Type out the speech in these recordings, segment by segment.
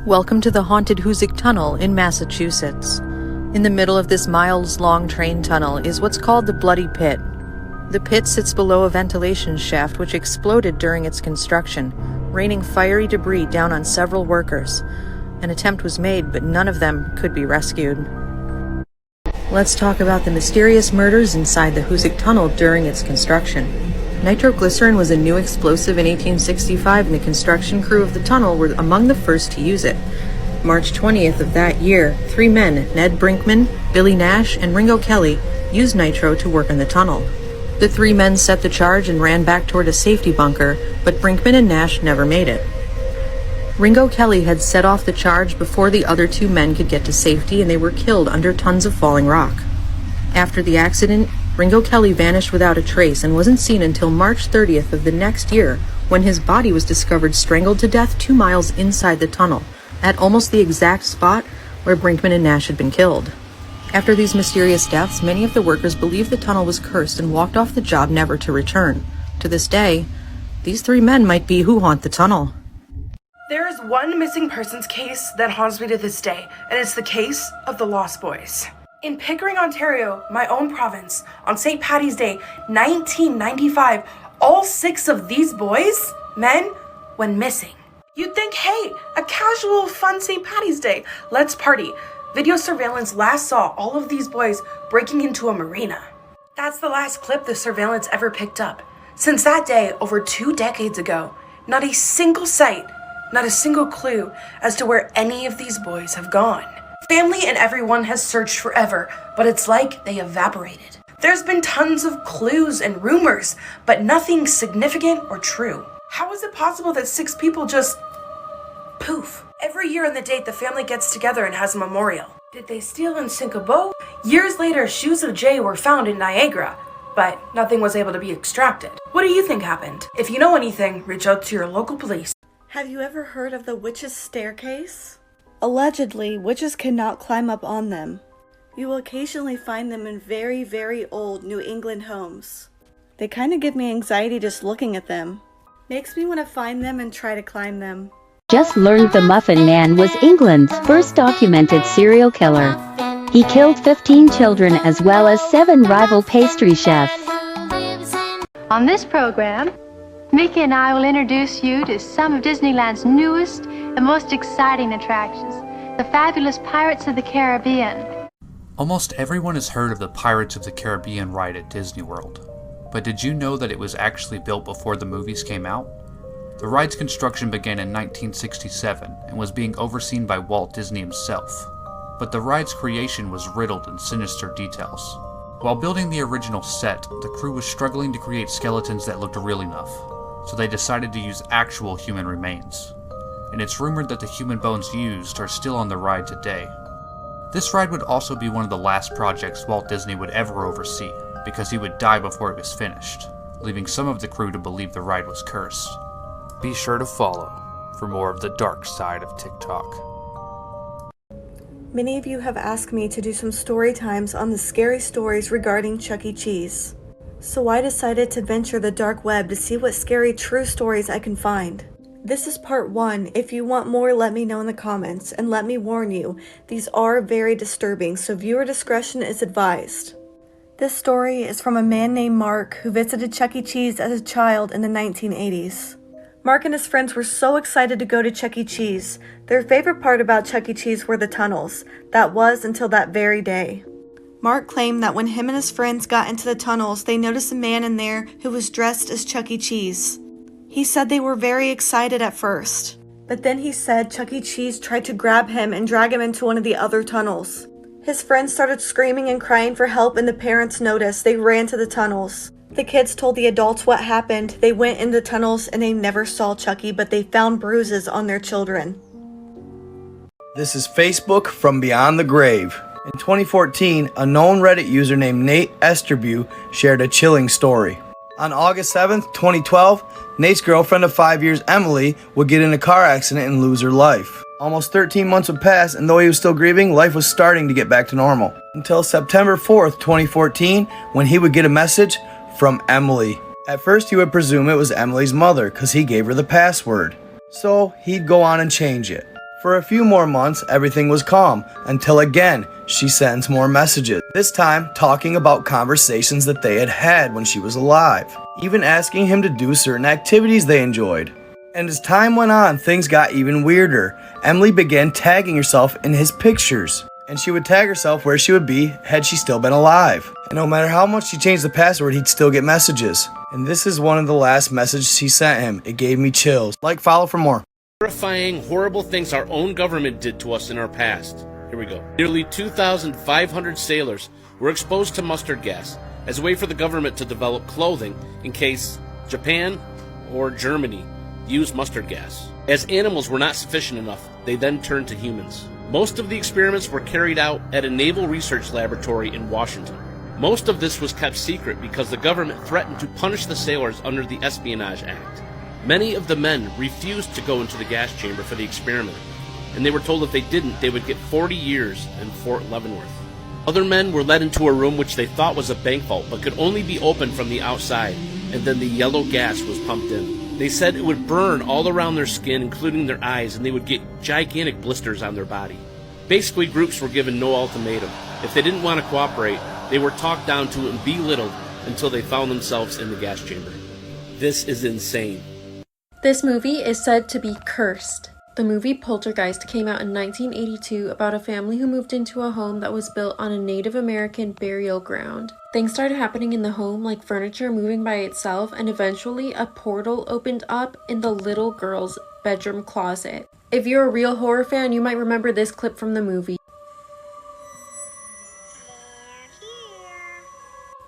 Welcome to the haunted Hoosac Tunnel in Massachusetts. In the middle of this miles-long train tunnel is what's called the Bloody Pit. The pit sits below a ventilation shaft which exploded during its construction, raining fiery debris down on several workers. An attempt was made, but none of them could be rescued. Let's talk about the mysterious murders inside the Hoosac Tunnel during its construction. Nitroglycerin was a new explosive in 1865, and the construction crew of the tunnel were among the first to use it. March 20th of that year, 3 men, Ned Brinkman, Billy Nash, and Ringo Kelly, used nitro to work in the tunnel. The 3 men set the charge and ran back toward a safety bunker, but Brinkman and Nash never made it. Ringo Kelly had set off the charge before the other 2 men could get to safety, and they were killed under tons of falling rock. After the accident, Ringo Kelly vanished without a trace and wasn't seen until March 30th of the next year, when his body was discovered strangled to death 2 miles inside the tunnel, at almost the exact spot where Brinkman and Nash had been killed. After these mysterious deaths, many of the workers believed the tunnel was cursed and walked off the job never to return. To this day, these 3 men might be who haunt the tunnel. There is one missing persons case that haunts me to this day, and it's the case of the Lost Boys. In Pickering, Ontario, my own province, on St. Paddy's Day, 1995, all 6 of these boys, men, went missing. You'd think, hey, a casual, fun St. Paddy's Day, let's party. Video surveillance last saw all of these boys breaking into a marina. That's the last clip the surveillance ever picked up. Since that day, over 2 decades ago, not a single sight, not a single clue as to where any of these boys have gone. Family and everyone has searched forever, but it's like they evaporated. There's been tons of clues and rumors, but nothing significant or true. How is it possible that 6 people just poof? Every year on the date, the family gets together and has a memorial. Did they steal and sink a boat? Years later, shoes of Jay were found in Niagara, but nothing was able to be extracted. What do you think happened? If you know anything, reach out to your local police. Have you ever heard of the witch's staircase? Allegedly, witches cannot climb up on them. You will occasionally find them in very, very old New England homes. They kind of give me anxiety just looking at them. Makes me want to find them and try to climb them. Just learned the Muffin Man was England's first documented serial killer. He killed 15 children as well as 7 rival pastry chefs. On this program, Mickey and I will introduce you to some of Disneyland's newest and most exciting attractions, the fabulous Pirates of the Caribbean. Almost everyone has heard of the Pirates of the Caribbean ride at Disney World. But did you know that it was actually built before the movies came out? The ride's construction began in 1967 and was being overseen by Walt Disney himself. But the ride's creation was riddled in sinister details. While building the original set, the crew was struggling to create skeletons that looked real enough, so they decided to use actual human remains. And it's rumored that the human bones used are still on the ride today. This ride would also be one of the last projects Walt Disney would ever oversee, because he would die before it was finished, leaving some of the crew to believe the ride was cursed. Be sure to follow for more of the dark side of TikTok. Many of you have asked me to do some story times on the scary stories regarding Chuck E. Cheese. So I decided to venture the dark web to see what scary true stories I can find. This is part 1. If you want more, let me know in the comments, and let me warn you, these are very disturbing, so viewer discretion is advised. This story is from a man named Mark who visited Chuck E. Cheese as a child in the 1980s. Mark and his friends were so excited to go to Chuck E. Cheese. Their favorite part about Chuck E. Cheese were the tunnels. That was until that very day. Mark claimed that when him and his friends got into the tunnels, they noticed a man in there who was dressed as Chuck E. Cheese. He said they were very excited at first, but then he said Chuck E. Cheese tried to grab him and drag him into one of the other tunnels. His friends started screaming and crying for help, and the parents noticed. They ran to the tunnels. The kids told the adults what happened. They went in the tunnels and they never saw Chucky, but they found bruises on their children. This is Facebook from Beyond the Grave. In 2014, a known Reddit user named Nate Esterbu shared a chilling story. On August 7th, 2012, Nate's girlfriend of 5 years, Emily, would get in a car accident and lose her life. Almost 13 months would pass, and though he was still grieving, life was starting to get back to normal. Until September 4th, 2014, when he would get a message from Emily. At first, he would presume it was Emily's mother, because he gave her the password. So, he'd go on and change it. For a few more months, everything was calm, until again, she sends more messages, this time talking about conversations that they had had when she was alive, even asking him to do certain activities they enjoyed. And as time went on, things got even weirder. Emily began tagging herself in his pictures, and she would tag herself where she would be had she still been alive. And no matter how much she changed the password, he'd still get messages. And this is one of the last messages she sent him. It gave me chills. Like, follow for more. Horrifying, horrible things our own government did to us in our past. Here we go. Nearly 2,500 sailors were exposed to mustard gas as a way for the government to develop clothing in case Japan or Germany used mustard gas. As animals were not sufficient enough, they then turned to humans. Most of the experiments were carried out at a naval research laboratory in Washington. Most of this was kept secret because the government threatened to punish the sailors under the Espionage Act. Many of the men refused to go into the gas chamber for the experiment, and they were told if they didn't, they would get 40 years in Fort Leavenworth. Other men were led into a room which they thought was a bank vault, but could only be opened from the outside, and then the yellow gas was pumped in. They said it would burn all around their skin, including their eyes, and they would get gigantic blisters on their body. Basically, groups were given no ultimatum. If they didn't want to cooperate, they were talked down to and belittled until they found themselves in the gas chamber. This is insane. This movie is said to be cursed. The movie Poltergeist came out in 1982 about a family who moved into a home that was built on a Native American burial ground. Things started happening in the home, like furniture moving by itself, and eventually a portal opened up in the little girl's bedroom closet. If you're a real horror fan, you might remember this clip from the movie.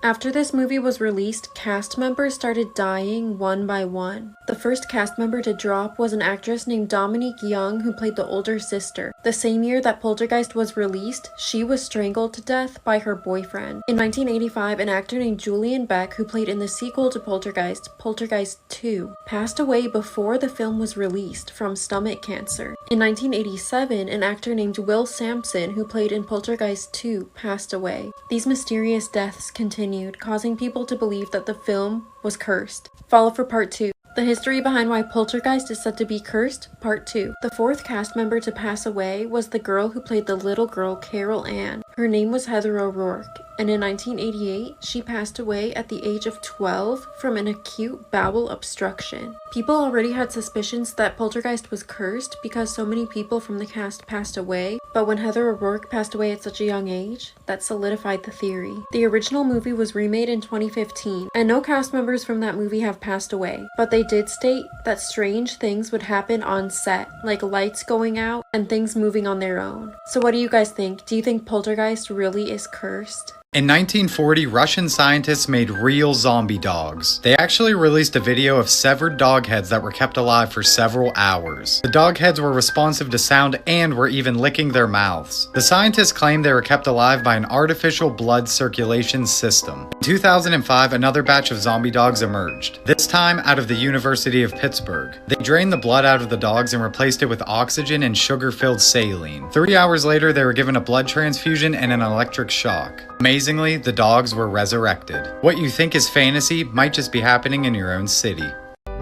After this movie was released, cast members started dying one by one. The first cast member to drop was an actress named Dominique Young who played the older sister. The same year that Poltergeist was released, she was strangled to death by her boyfriend. In 1985, an actor named Julian Beck, who played in the sequel to Poltergeist, Poltergeist 2, passed away before the film was released from stomach cancer. In 1987, an actor named Will Sampson, who played in Poltergeist 2, passed away. These mysterious deaths continued, causing people to believe that the film was cursed. Follow for part 2. The history behind why Poltergeist is said to be cursed, part 2. The fourth cast member to pass away was the girl who played the little girl Carol Ann. Her name was Heather O'Rourke, and in 1988, she passed away at the age of 12 from an acute bowel obstruction. People already had suspicions that Poltergeist was cursed because so many people from the cast passed away, but when Heather O'Rourke passed away at such a young age, that solidified the theory. The original movie was remade in 2015, and no cast members from that movie have passed away, but they did state that strange things would happen on set, like lights going out and things moving on their own. So what do you guys think? Do you think Poltergeist really is cursed? In 1940, Russian scientists made real zombie dogs. They actually released a video of severed dog heads that were kept alive for several hours. The dog heads were responsive to sound and were even licking their mouths. The scientists claimed they were kept alive by an artificial blood circulation system. In 2005, another batch of zombie dogs emerged, this time out of the University of Pittsburgh. They drained the blood out of the dogs and replaced it with oxygen and sugar-filled saline. 3 hours later, they were given a blood transfusion and an electric shock. Amazingly, the dogs were resurrected. What you think is fantasy might just be happening in your own city.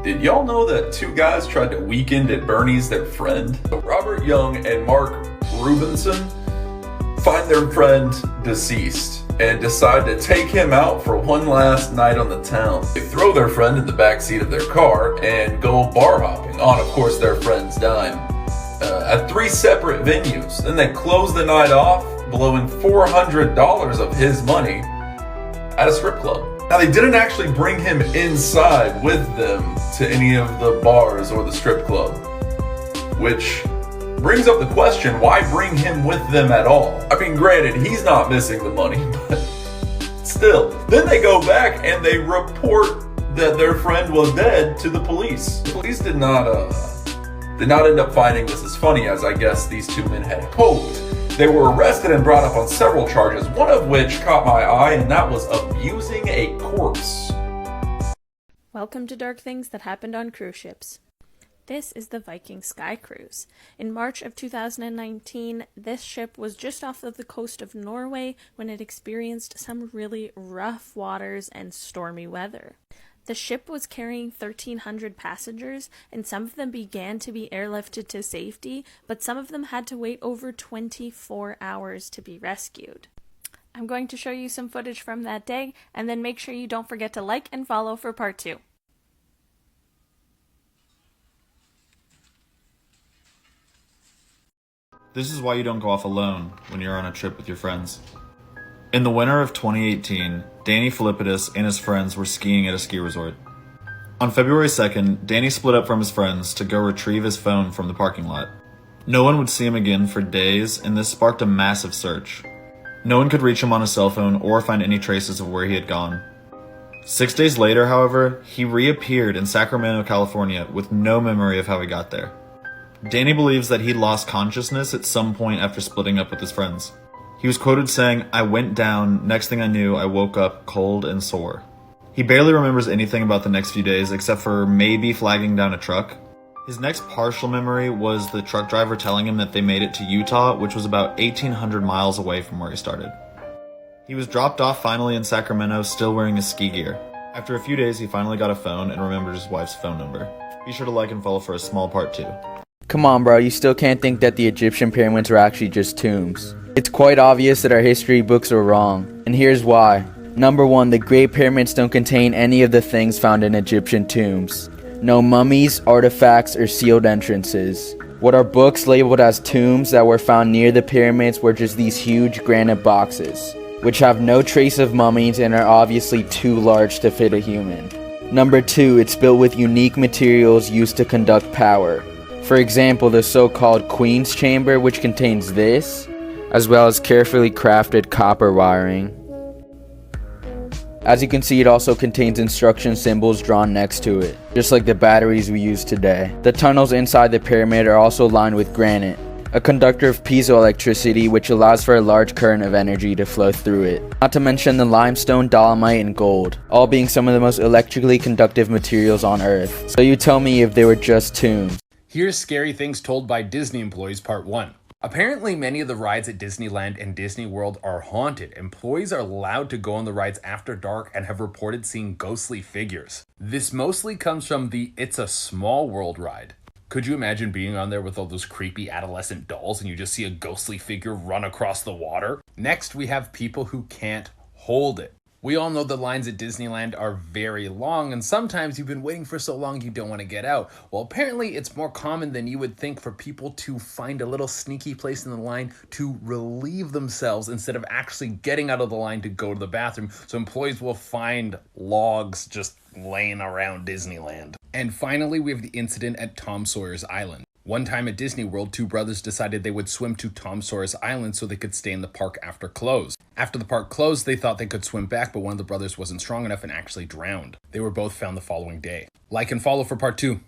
Did y'all know that two guys tried to weekend at Bernie's their friend? So Robert Young and Mark Rubinson find their friend deceased and decide to take him out for one last night on the town. They throw their friend in the backseat of their car and go bar hopping on, of course, their friend's dime at 3 separate venues. Then they close the night off, blowing $400 of his money at a strip club. Now, they didn't actually bring him inside with them to any of the bars or the strip club, which brings up the question, why bring him with them at all? I mean, granted, he's not missing the money, but still. Then they go back and they report that their friend was dead to the police. The police did not end up finding this as funny as I guess these two men had hoped. They were arrested and brought up on several charges, one of which caught my eye, and that was abusing a corpse. Welcome to Dark Things That Happened on Cruise Ships. This is the Viking Sky Cruise. In March of 2019, this ship was just off of the coast of Norway when it experienced some really rough waters and stormy weather. The ship was carrying 1,300 passengers, and some of them began to be airlifted to safety, but some of them had to wait over 24 hours to be rescued. I'm going to show you some footage from that day, and then make sure you don't forget to like and follow for part 2. This is why you don't go off alone when you're on a trip with your friends. In the winter of 2018, Danny Philippidis and his friends were skiing at a ski resort. On February 2nd, Danny split up from his friends to go retrieve his phone from the parking lot. No one would see him again for days, and this sparked a massive search. No one could reach him on his cell phone or find any traces of where he had gone. 6 days later, however, he reappeared in Sacramento, California with no memory of how he got there. Danny believes that he lost consciousness at some point after splitting up with his friends. He was quoted saying, "I went down, next thing I knew, I woke up cold and sore." He barely remembers anything about the next few days except for maybe flagging down a truck. His next partial memory was the truck driver telling him that they made it to Utah, which was about 1,800 miles away from where he started. He was dropped off finally in Sacramento, still wearing his ski gear. After a few days, he finally got a phone and remembered his wife's phone number. Be sure to like and follow for a small part 2. Come on, bro, you still can't think that the Egyptian pyramids were actually just tombs. It's quite obvious that our history books are wrong, and here's why. Number 1, the Great Pyramids don't contain any of the things found in Egyptian tombs. No mummies, artifacts, or sealed entrances. What our books labeled as tombs that were found near the pyramids were just these huge granite boxes, which have no trace of mummies and are obviously too large to fit a human. Number 2, it's built with unique materials used to conduct power. For example, the so-called Queen's Chamber, which contains this, as well as carefully crafted copper wiring. As you can see, it also contains instruction symbols drawn next to it, just like the batteries we use today. The tunnels inside the pyramid are also lined with granite, a conductor of piezoelectricity which allows for a large current of energy to flow through it. Not to mention the limestone, dolomite, and gold, all being some of the most electrically conductive materials on Earth. So you tell me if they were just tombs. Here's Scary Things Told by Disney Employees Part 1. Apparently, many of the rides at Disneyland and Disney World are haunted. Employees are allowed to go on the rides after dark and have reported seeing ghostly figures. This mostly comes from the It's a Small World ride. Could you imagine being on there with all those creepy adolescent dolls and you just see a ghostly figure run across the water? Next, we have people who can't hold it. We all know the lines at Disneyland are very long, and sometimes you've been waiting for so long you don't want to get out. Well, apparently it's more common than you would think for people to find a little sneaky place in the line to relieve themselves instead of actually getting out of the line to go to the bathroom. So employees will find logs just laying around Disneyland. And finally, we have the incident at Tom Sawyer's Island. One time at Disney World, 2 brothers decided they would swim to Tom Sawyer's Island so they could stay in the park after close. After the park closed, they thought they could swim back, but one of the brothers wasn't strong enough and actually drowned. They were both found the following day. Like and follow for part 2.